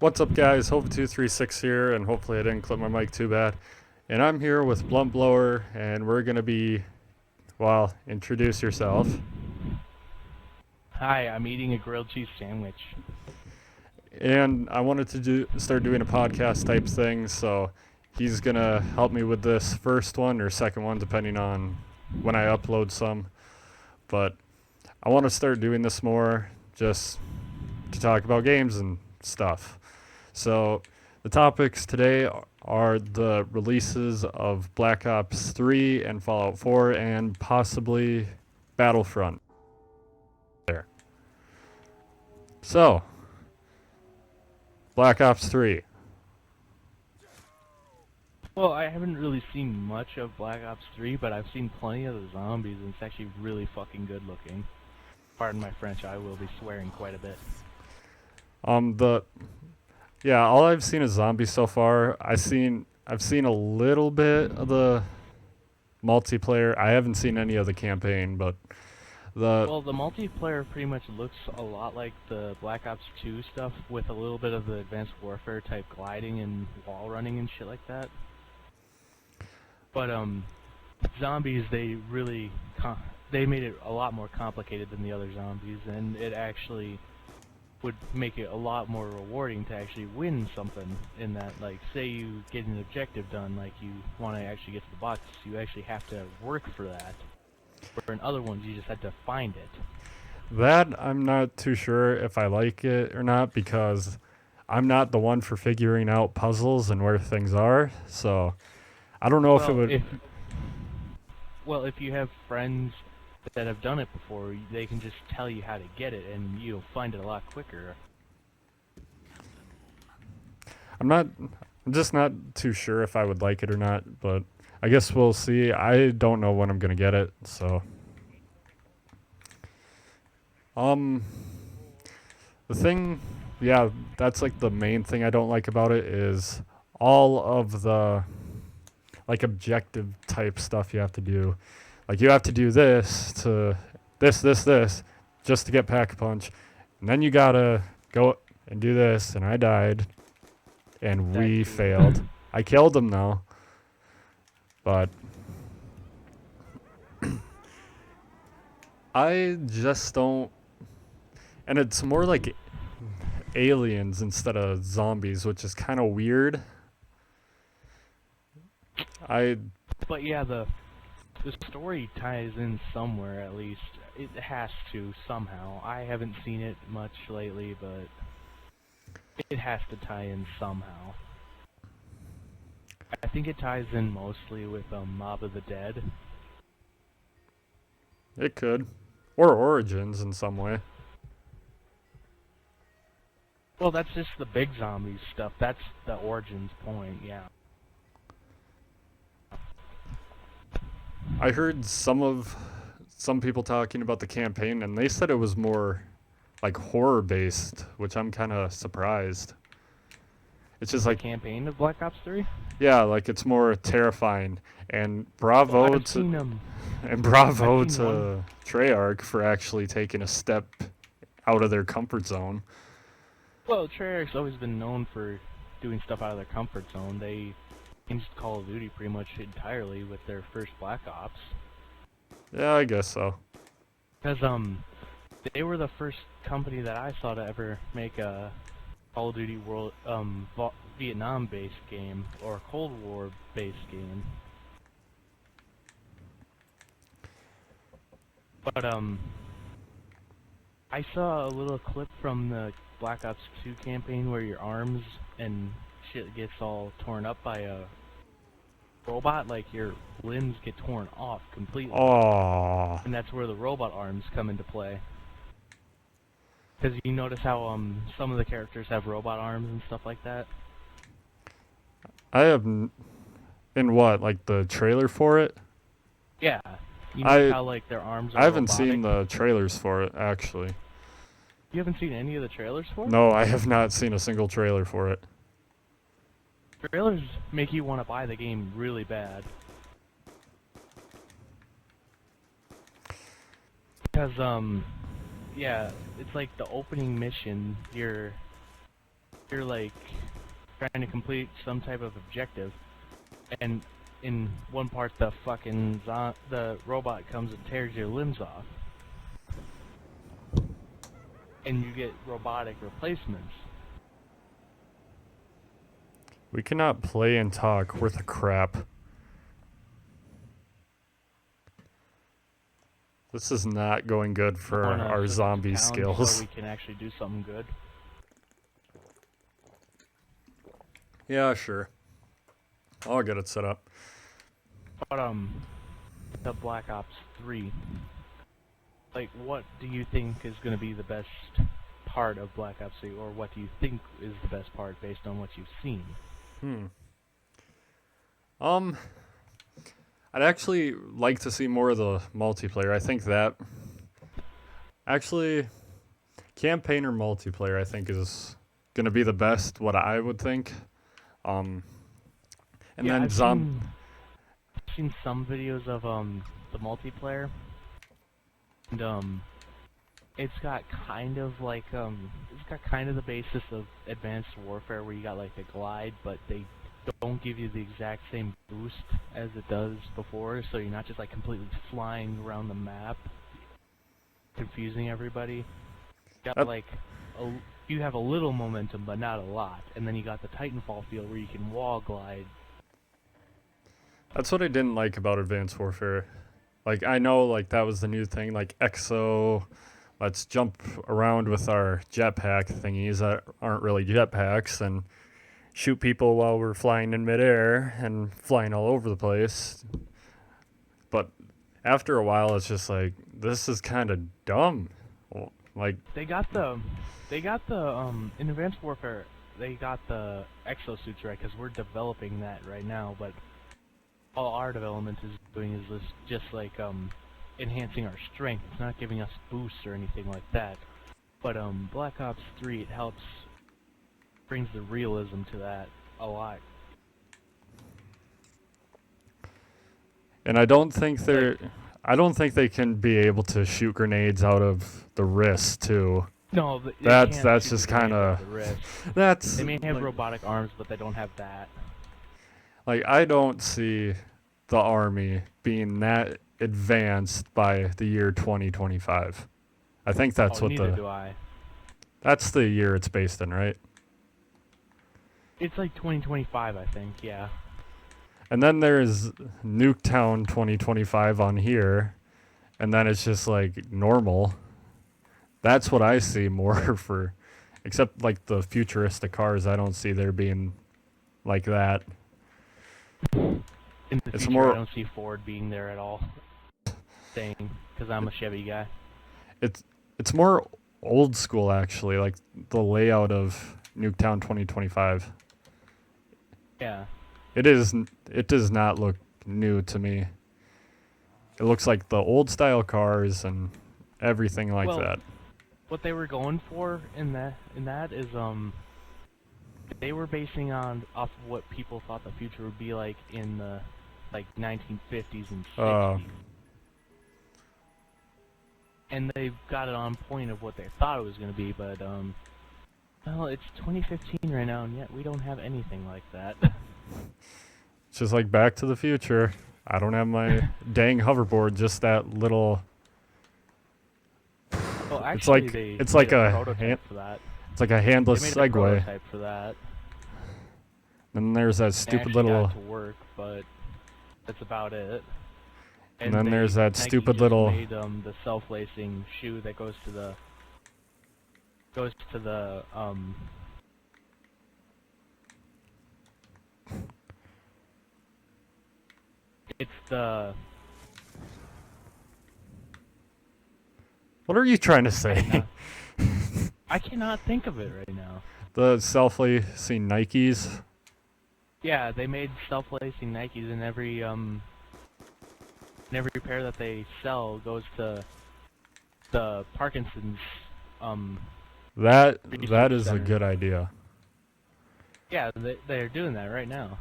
What's up, guys? Hope236 here, and hopefully I didn't clip my mic too bad. And I'm here with Blunt Blower, and we're gonna be, well, introduce yourself. Hi, I'm eating a grilled cheese sandwich. And I wanted to start doing a podcast type thing, so he's gonna help me with this first one or second one, depending on when I upload some. But I want to start doing this more, just to talk about games and stuff. So the topics today are the releases of Black Ops 3 and Fallout 4 and possibly Battlefront. There. So, Black Ops 3. Well, I haven't really seen much of Black Ops 3, but I've seen plenty of the zombies, and it's actually really fucking good looking. Pardon my French, I will be swearing quite a bit. All I've seen is zombies so far. I've seen a little bit of the multiplayer. I haven't seen any of the campaign, but Well, the multiplayer pretty much looks a lot like the Black Ops 2 stuff, with a little bit of the Advanced Warfare type gliding and wall running and shit like that. But zombies, they made it a lot more complicated than the other zombies, and it actually would make it a lot more rewarding to actually win something in that. Like, say you get an objective done, like you want to actually get to the box, you actually have to work for that. Where in other ones, you just had to find it. that I'm not too sure if I like it or not, because I'm not the one for figuring out puzzles and where things are. So I don't know if it would. If you have friends that have done it before, they can just tell you how to get it, and you'll find it a lot quicker. I'm just not too sure if I would like it or not, but I guess we'll see. I don't know when I'm gonna get it, so. The thing, yeah, that's like the main thing I don't like about it is all of the like objective type stuff you have to do. Like you have to do this to this just to get pack a punch, and then you gotta go and do this. And I died, and we failed. I killed him though, but I just don't. And it's more like aliens instead of zombies, which is kind of weird. But yeah, the story ties in somewhere, at least. It has to somehow. I haven't seen it much lately, but it has to tie in somehow. I think it ties in mostly with Mob of the Dead. It could, or Origins in some way. Well, that's just the big zombies stuff. That's the Origins point, yeah. I heard some people talking about the campaign, and they said it was more like horror based, which I'm kind of surprised. It's just like campaign of Black Ops 3. Yeah, like it's more terrifying. And Well, bravo to Treyarch for actually taking a step out of their comfort zone. Well, Treyarch's always been known for doing stuff out of their comfort zone. They changed Call of Duty pretty much entirely with their first Black Ops. Yeah, I guess so. Because they were the first company that I saw to ever make a Call of Duty Vietnam-based game or Cold War-based game. But I saw a little clip from the Black Ops 2 campaign where your arms and shit gets all torn up by a robot, like your limbs get torn off completely. Aww. And that's where the robot arms come into play. Because you notice how some of the characters have robot arms and stuff like that? I have in what, like the trailer for it? Yeah. You know how like their arms are I haven't robotic? seen the trailers for it, actually. You haven't seen any of the trailers for it? No, I have not seen a single trailer for it. Trailers make you want to buy the game really bad. Because, yeah, it's like the opening mission, you're you're like trying to complete some type of objective, and in one part the robot comes and tears your limbs off, and you get robotic replacements. We cannot play and talk worth a crap. This is not going good for our zombie skills. So we can actually do something good. Yeah, sure. I'll get it set up. But the Black Ops 3. Like, what do you think is going to be the best part of Black Ops 3, or what do you think is the best part based on what you've seen? I'd actually like to see more of the multiplayer. I think that actually campaign or multiplayer I think is gonna be the best, what I would think. And yeah, then I've seen some videos of the multiplayer, and it's got kind of like the basis of Advanced Warfare, where you got like a glide, but they don't give you the exact same boost as it does before, so you're not just like completely flying around the map, confusing everybody. You got you have a little momentum, but not a lot, and then you got the Titanfall feel where you can wall glide. That's what I didn't like about Advanced Warfare. Like, I know, like, that was the new thing, like, EXO, let's jump around with our jetpack thingies that aren't really jetpacks, and shoot people while we're flying in midair and flying all over the place. But after a while, it's just like, this is kind of dumb. Like, they got the in Advanced Warfare, they got the exosuits, right? Because we're developing that right now, but all our development is doing is just like enhancing our strength. It's not giving us boosts or anything like that. But Black Ops 3, it helps, brings the realism to that a lot. and I don't think they can be able to shoot grenades out of the wrist too. No, that's just kind of that's. They may have robotic arms, but they don't have that. Like, I don't see the army being that advanced by the year 2025. I think that's neither do I. That's the year it's based in, right? It's like 2025, I think, yeah. And then there's Nuketown 2025 on here, and then it's just like normal. That's what I see more for, except like the futuristic cars, I don't see there being like that. In the future, I don't see Ford being there at all. Staying, because I'm a Chevy guy. It's more old school, actually, like the layout of Nuketown 2025. Yeah. It does not look new to me. It looks like the old style cars and everything like that. What they were going for in that is they were basing off of what people thought the future would be like in the 1950s and 60s. And they've got it on point of what they thought it was going to be, but well, it's 2015 right now, and yet we don't have anything like that. It's just like Back to the Future. I don't have my dang hoverboard, just that little. Well, actually, it's like a prototype for that. It's like a handless they made Segway. A prototype for that. Then there's that stupid little. Got to work, but that's about it. And then there's that Nike stupid just little. Made the self-lacing shoe that goes to the. It's the. What are you trying to say? I cannot think of it right now. The self-lacing Nikes. Yeah, they made self-lacing Nikes, and every pair that they sell goes to the Parkinson's That is center. a good idea. Yeah, they're doing that right now.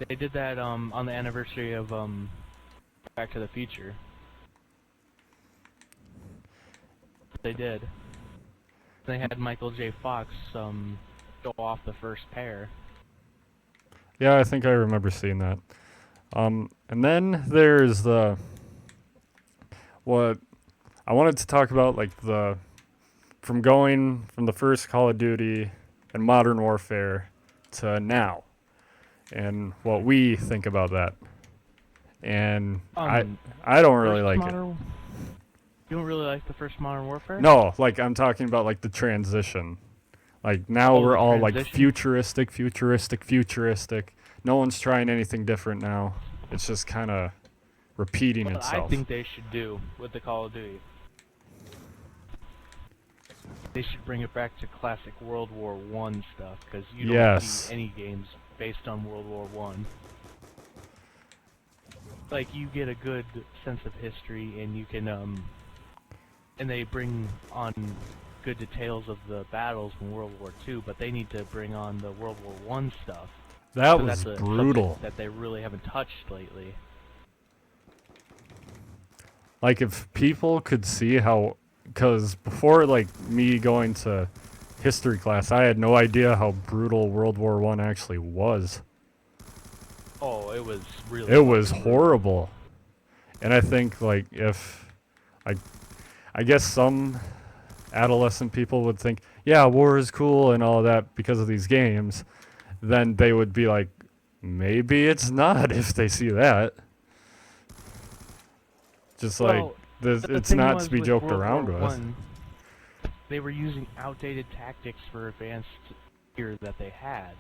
They did that on the anniversary of Back to the Future. They did. They had Michael J. Fox go off the first pair. Yeah, I think I remember seeing that. And then there's what I wanted to talk about, like from going from the first Call of Duty and Modern Warfare to now, and what we think about that. And I don't really like it. You don't really like the first Modern Warfare? No, like I'm talking about like the transition. Like now we're all like futuristic. No one's trying anything different now. It's just kind of repeating itself. I think they should do with the Call of Duty. They should bring it back to classic World War I stuff, because you don't see any games based on World War I. Like, you get a good sense of history, and you can, and they bring on good details of the battles in World War II, but they need to bring on the World War I stuff. That was brutal. That they really haven't touched lately. Like, if people could see how, because before, like, me going to history class, I had no idea how brutal World War I actually was. Oh, it was really... It was horrible. And I think, like, if, I guess some adolescent people would think, yeah, war is cool and all that because of these games, then they would be like, maybe it's not if they see that. Just well, like, it's not to be joked around with. They were using outdated tactics for advanced gear that they had.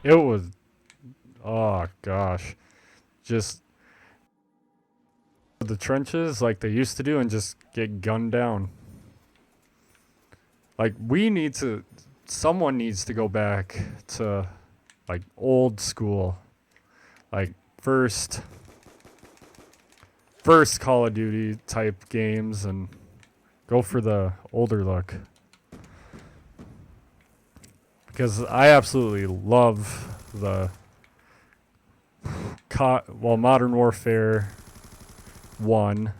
It was, oh gosh, just the trenches like they used to do and just get gunned down. Like, someone needs to go back to, like, old school, like, first Call of Duty type games and go for the older look. Because I absolutely love the Modern Warfare 1,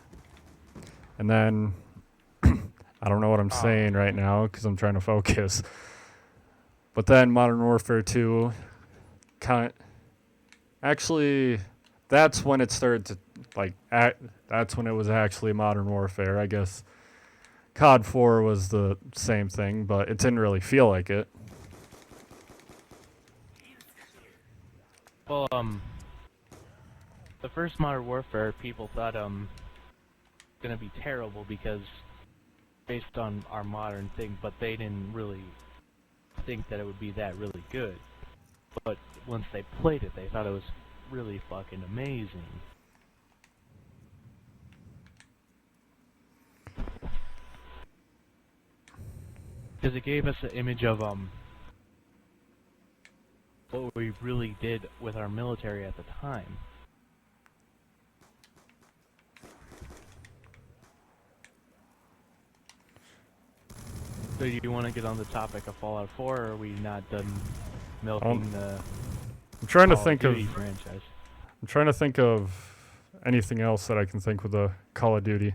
and then I don't know what I'm saying right now because I'm trying to focus. But then Modern Warfare 2, actually, that's when it started to, like, that's when it was actually Modern Warfare, I guess. COD 4 was the same thing, but it didn't really feel like it. Well, the first Modern Warfare, people thought, gonna be terrible because based on our modern thing, but they didn't really think that it would be that really good. But once they played it, they thought it was really fucking amazing. Because it gave us an image of, what we really did with our military at the time. So do you want to get on the topic of Fallout 4, or are we not done milking the I'm trying to think of franchise? I'm trying to think of anything else that I can think with the Call of Duty.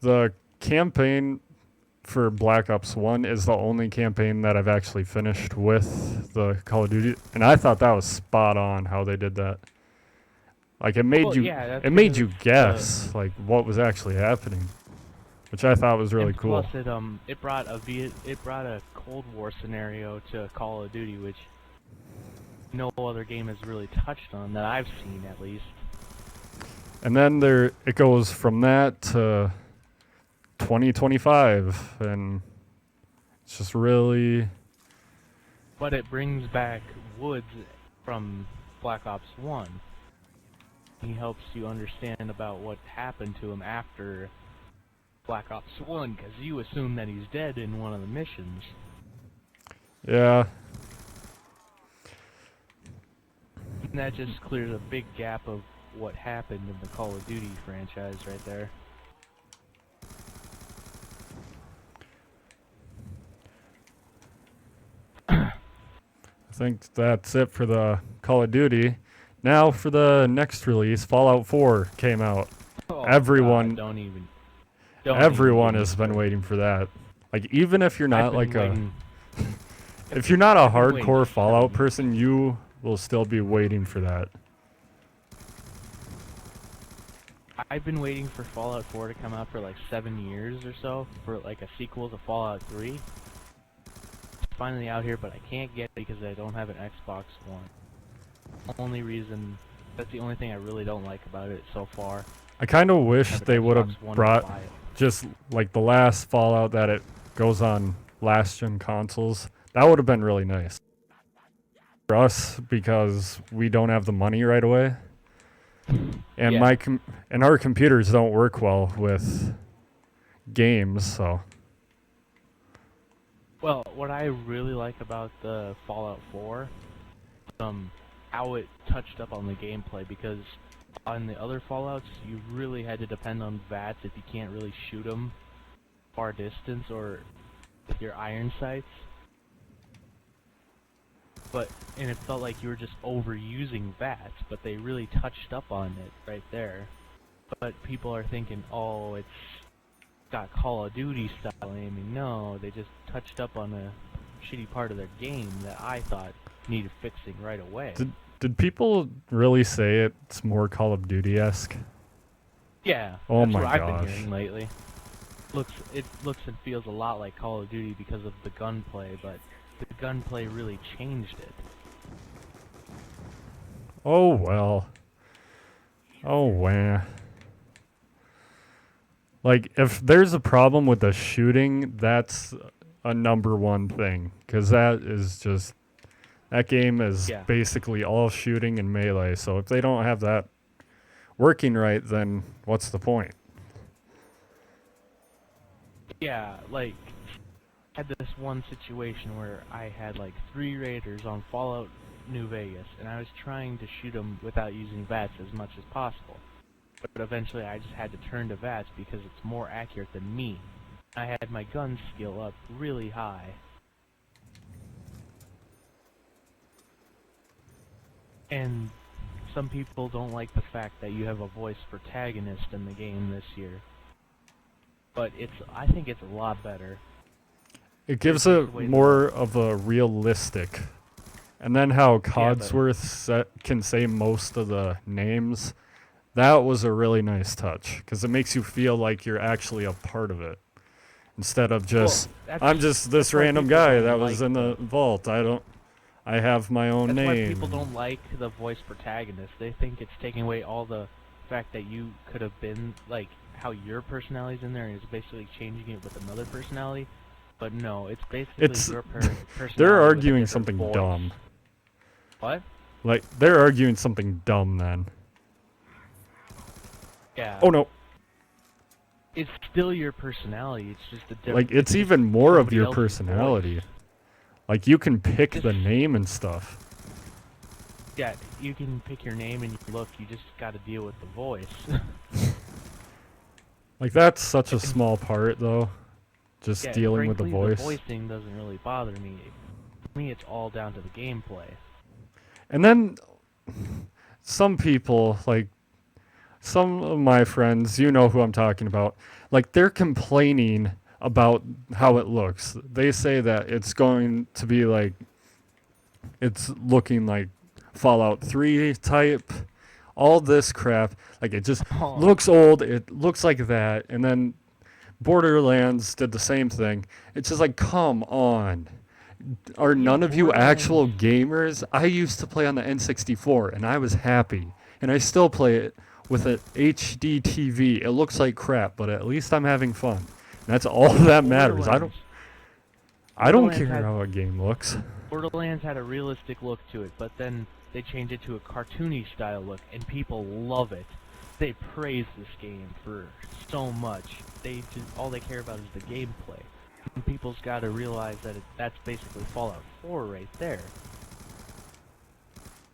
The campaign for Black Ops 1 is the only campaign that I've actually finished with the Call of Duty, and I thought that was spot on how they did that. Like, it made you guess like what was actually happening, which I thought was really cool. Plus, it brought a Cold War scenario to Call of Duty, which no other game has really touched on that I've seen, at least. And then it goes from that to 2025, and it's just really... But it brings back Woods from Black Ops 1. He helps you understand about what happened to him after Black Ops 1, because you assume that he's dead in one of the missions. Yeah. And that just clears a big gap of what happened in the Call of Duty franchise right there. I think that's it for the Call of Duty. Now for the next release, Fallout 4 came out. Oh, Everyone, God, don't even. Everyone has been waiting for that. Like, even if you're not like if you're not a hardcore Fallout person, you will still be waiting for that. I've been waiting for Fallout 4 to come out for like 7 years or so, for like a sequel to Fallout 3. It's finally out here, but I can't get it because I don't have an Xbox One. That's the only thing I really don't like about it so far. I kind of wish they would have brought just like the last Fallout that it goes on last-gen consoles. That would have been really nice for us because we don't have the money right away, and and our computers don't work well with games. So, well, what I really like about the Fallout 4, how it touched up on the gameplay, because on the other Fallouts, you really had to depend on VATS if you can't really shoot them far distance or with your iron sights. And it felt like you were just overusing VATS, but they really touched up on it right there. But people are thinking, oh, it's got Call of Duty style aiming. No, they just touched up on a shitty part of their game that I thought needed fixing right away. Did people really say it's more Call of Duty-esque? Yeah, oh that's my what gosh. I've been hearing lately. It looks and feels a lot like Call of Duty because of the gunplay, but the gunplay really changed it. Oh well. Oh wow. Like, if there's a problem with the shooting, that's a number one thing, because that game is basically all shooting and melee. So if they don't have that working right, then what's the point? Yeah, like, I had this one situation where I had like 3 raiders on Fallout New Vegas, and I was trying to shoot them without using VATS as much as possible. But eventually I just had to turn to VATS because it's more accurate than me. I had my gun skill up really high. And some people don't like the fact that you have a voice protagonist in the game this year. But I think it's a lot better. It gives it more of a realistic. And then how Codsworth can say most of the names, that was a really nice touch, because it makes you feel like you're actually a part of it. Instead of just, I'm just this random guy that was in the vault. I have my own name. That's why people don't like the voice protagonist. They think it's taking away all the fact that you could have been, like, how your personality's in there, and it's basically changing it with another personality. But no, it's basically your personality. They're arguing something dumb. What? Like, they're arguing something dumb then. Yeah. Oh no. It's still your personality, it's just a different... Like, it's even more of your personality. Voice. Like, you can pick the name and stuff. Yeah, you can pick your name and you just gotta deal with the voice. Like, that's such a small part, though. Just dealing with the voice. The voicing doesn't really bother me. For me, it's all down to the gameplay. And then, some people, like, some of my friends, you know who I'm talking about, like, they're complaining about how it looks. They say that it's going to be like, it's looking like Fallout 3 type, all this crap. Like, it just looks old, it looks like that. And then Borderlands did the same thing. It's just like, come on. Are none of you actual gamers? I used to play on the N64, and I was happy. And I still play it with an HD TV. It looks like crap, but at least I'm having fun. And that's all that matters. I don't care how a game looks. Borderlands had a realistic look to it, but then they changed it to a cartoony style look, and people love it. They praise this game for so much. All they care about is the gameplay. And people's got to realize that that's basically Fallout 4 right there.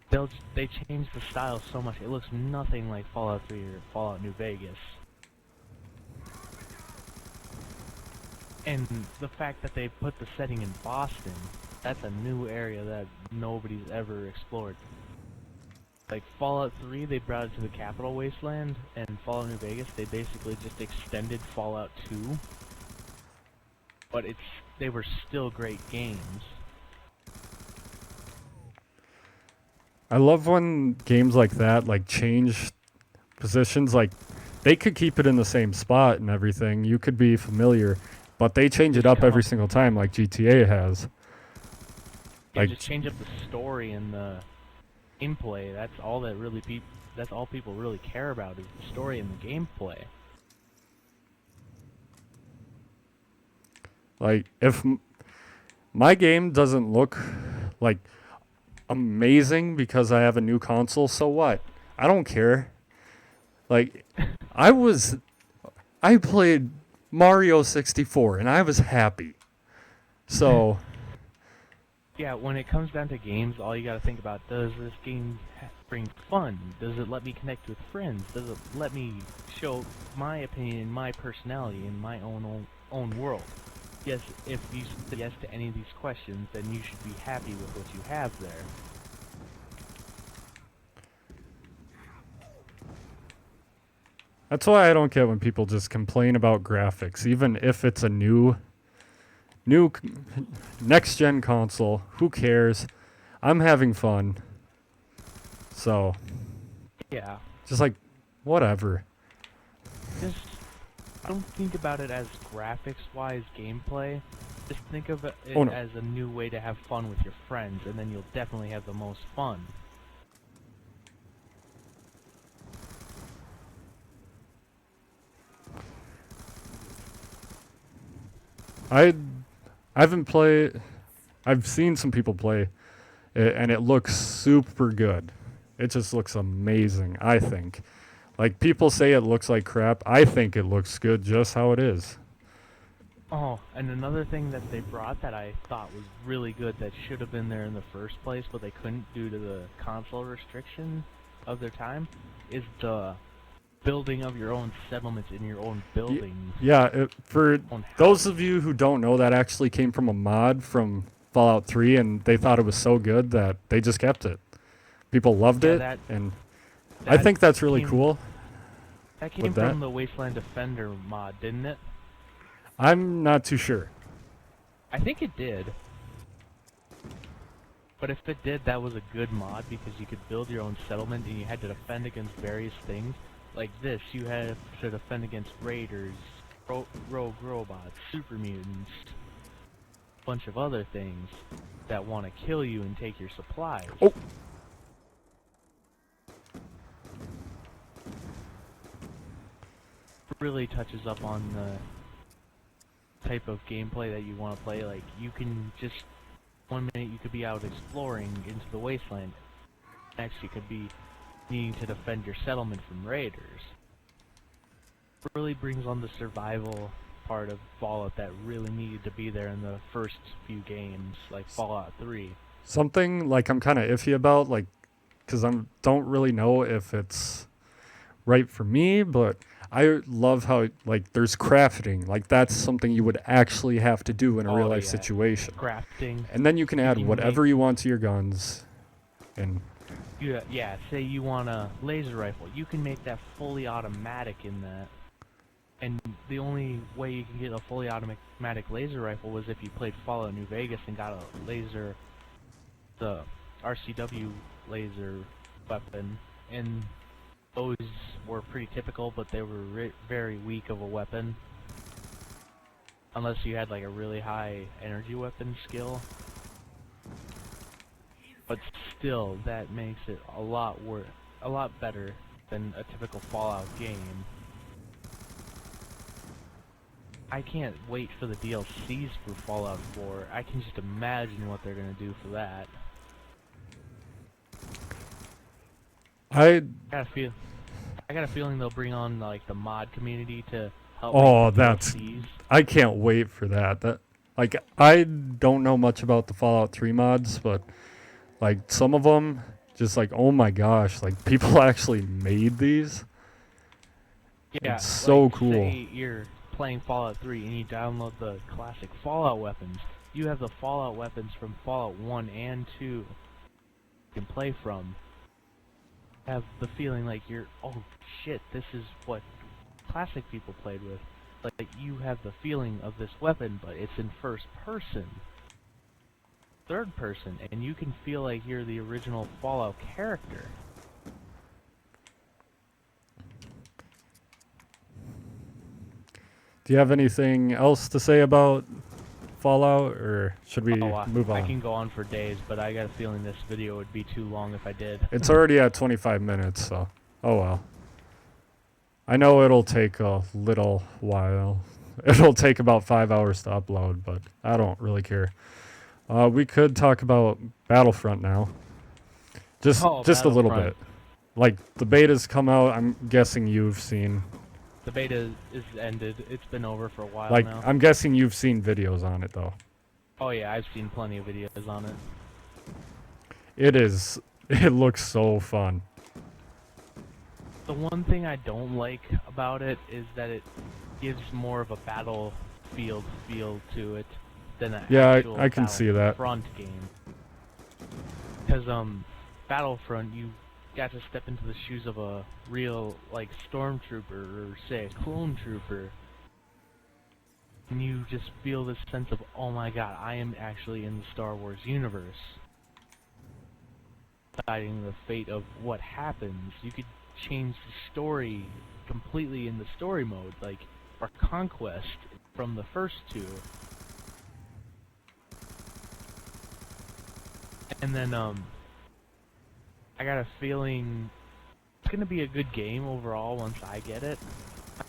They changed the style so much. It looks nothing like Fallout 3 or Fallout New Vegas. And the fact that they put the setting in Boston, that's a new area that nobody's ever explored. Like Fallout 3, they brought it to the Capital Wasteland, and Fallout New Vegas, they basically just extended Fallout 2. But they were still great games. I love when games like that like change positions. Like they could keep it in the same spot and everything. You could be familiar, but they change it up every single time, like GTA has. Yeah, Like just change up the story and the gameplay. That's all that really that's all people really care about is the story and the gameplay. like if my game doesn't look like amazing because I have a new console, so what? I don't care. Like I played Mario 64 and I was happy. So Yeah, when it comes down to games, all you gotta think about, does this game bring fun? Does it let me connect with friends? Does it let me show my opinion, my personality in my own world? Yes, if you say yes to any of these questions, then you should be happy with what you have there. that's why I don't get when people just complain about graphics, even if it's a new next gen console. Who cares? I'm having fun. So, Yeah, just like whatever. just don't think about it as graphics-wise gameplay. Just think of it Oh no. as a new way to have fun with your friends, and then you'll definitely have the most fun. I haven't played. I've seen some people play it, and it looks super good. It just looks amazing, I think. Like people say it looks like crap. I think it looks good just how it is. Oh, and another thing that they brought that I thought was really good that should have been there in the first place, but they couldn't due to the console restriction of their time, is the building of your own settlements in your own buildings. Yeah, for Own those houses. of you who don't know, that actually came from a mod from Fallout 3, and they thought it was so good that they just kept it. People loved Yeah, it, and I that think that's really came cool that came with that. from the Wasteland Defender mod, didn't it? I'm not too sure. I think it did. But if it did, that was a good mod because you could build your own settlement and you had to defend against various things. Like this, you had to defend against raiders, rogue robots, super mutants, a bunch of other things that want to kill you and take your supplies. Oh, It really touches up on the type of gameplay that you want to play. Like, you can just, 1 minute you could be out exploring into the wasteland, next you could be needing to defend your settlement from raiders. It really brings on the survival part of Fallout that really needed to be there in the first few games, like Fallout 3. something like I'm kind of iffy about, like, because I don't really know if it's right for me, but I love how like there's crafting. Like that's something you would actually have to do in a real Oh life yeah, situation. crafting. And then you can You add can make, whatever you want to your guns. And yeah, say you want a laser rifle, you can make that fully automatic in that. And the only way you can get a fully automatic laser rifle was if you played Fallout New Vegas and got a laser, the RCW laser weapon, and those were pretty typical, but they were very weak of a weapon. Unless you had like a really high energy weapon skill. But still, that makes it a lot better than a typical Fallout game. I can't wait for the DLCs for Fallout 4. I can just imagine what they're gonna do for that. I I got a feeling they'll bring on like the mod community to help oh make the that's DLCs. I can't wait for that. That like I don't know much about the Fallout 3 mods, but like some of them just like oh my gosh, like people actually made these. Yeah, It's like so cool. say you're playing Fallout 3 and you download the classic Fallout weapons. You have the Fallout weapons from Fallout 1 and 2 you can play from. have the feeling like you're, oh shit, this is what classic people played with. Like you have the feeling of this weapon, but it's in first person, third person, and you can feel like you're the original Fallout character. Do you have anything else to say about Fallout, or should we move on? I can go on for days, but I got a feeling this video would be too long if I did. It's already at 25 minutes, so oh well. I know it'll take a little while. It'll take about 5 hours to upload, but I don't really care. We could talk about Battlefront now. Just a little bit. Like, the beta's come out, I'm guessing you've seen. The beta is ended. It's been over for a while like, now. I'm guessing you've seen videos on it, though. Oh yeah, I've seen plenty of videos on it. It looks so fun. The one thing I don't like about it is that it gives more of a Battlefield feel to it than an actual I can see that. Battlefront game. Because Battlefront, you got to step into the shoes of a real, like, stormtrooper or say a clone trooper, and you just feel this sense of, oh my god, I am actually in the Star Wars universe, deciding the fate of what happens. You could change the story completely in the story mode, like our Conquest from the first two. And then I got a feeling it's gonna be a good game overall once I get it,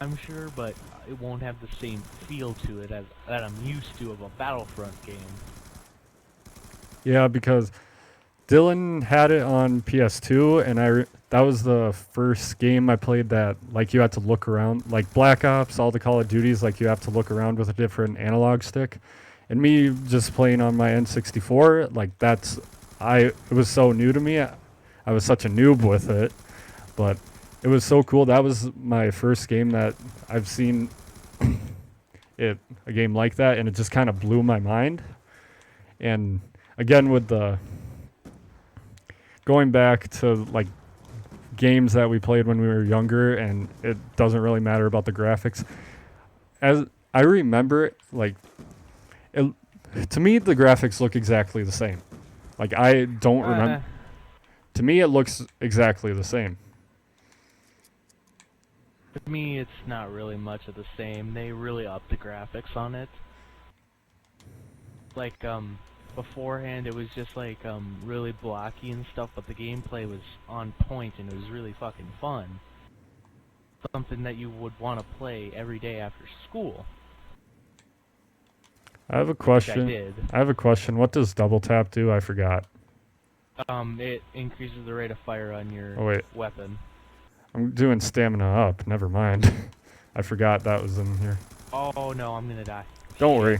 I'm sure, but it won't have the same feel to it as that I'm used to of a Battlefront game. Yeah, because Dylan had it on PS2, and that was the first game I played that, like, you had to look around. Like, Black Ops, all the Call of Duties, like, you have to look around with a different analog stick. And me just playing on my N64, like, it was so new to me. I was such a noob with it, but it was so cool. That was my first game that I've seen a game like that, and it just kind of blew my mind. And again, with going back to, like, games that we played when we were younger, and it doesn't really matter about the graphics. As I remember it, like, to me, the graphics look exactly the same. Like, I don't remember. To me, it looks exactly the same. To me, it's not really much of the same. They really upped the graphics on it. Like, beforehand, it was just, like, really blocky and stuff, but the gameplay was on point, and it was really fucking fun. Something that you would want to play every day after school. I have a question. Which I did. I have a question. What does double tap do? I forgot. It increases the rate of fire on your weapon. I'm doing stamina up. Never mind. I forgot that was in here. Oh no, I'm gonna die. Don't worry.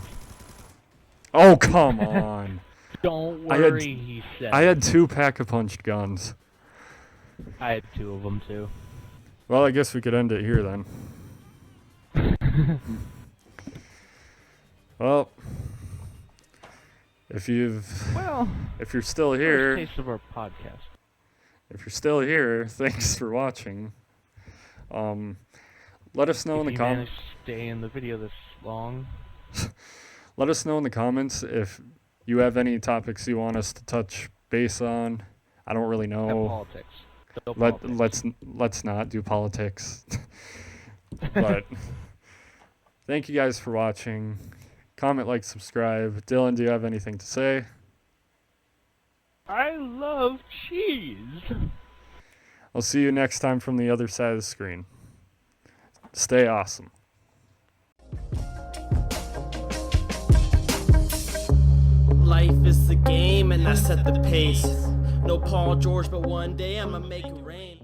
Oh, come on. Don't worry, he said. I had 2 pack-a-punch guns. I had 2 of them too. Well, I guess we could end it here then. Well, if you're still here, first taste of our podcast. If you're still here, thanks for watching. Let us know in the comments. Stay in the video this long. Let us know in the comments if you have any topics you want us to touch base on. I don't really know. Politics. Let's not do politics. But thank you guys for watching. Comment, like, subscribe. Dylan, do you have anything to say? I love cheese. I'll see you next time from the other side of the screen. Stay awesome. Life is the game and I set the pace. No Paul George, but one day I'ma make it rain.